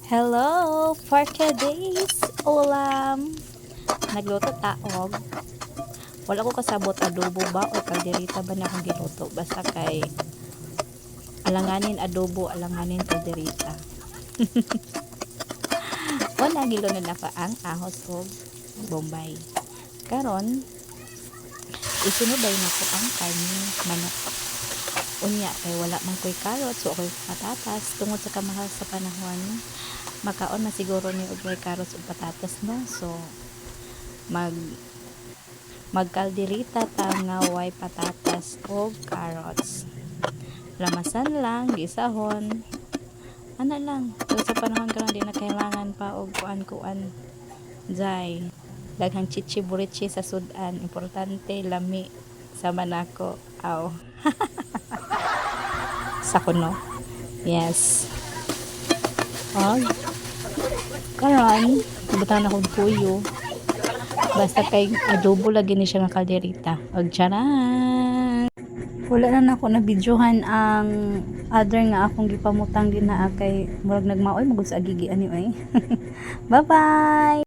Hello! For today's ulam, nagluto taog. Wala ko kasabot adobo ba o kalderita ba na akong giluto. Basta kay alanganin adobo, alanganin kalderita. Una, gilunod na pa ang ahos o bombay. Karon, isunubay na ko ang karne manok. Unya, kay wala man ko'y carrots o ko'y patatas. Tungod sa kamahal sa panahon, makaon na siguro ni og carrots o patatas, no? So, magkalderita ta nga way patatas o carrots. Lamasan lang, gisahon. Ana lang. So, sa panahon karon di na kailangan pa og kuan-kuan. Jay. Daghang chichi-burichi sa sudan. Importante, lami sa manako. Aw. Sa kuno. Yes. Og karon, butan akong tuyo. Basta kay adobo lagi ni siya nga kalderita. Og charan. Wala na ako na videohan ang other nga akong gipamutang din na kay murag nagmaoy magud sa agigi ani oy. Bye bye.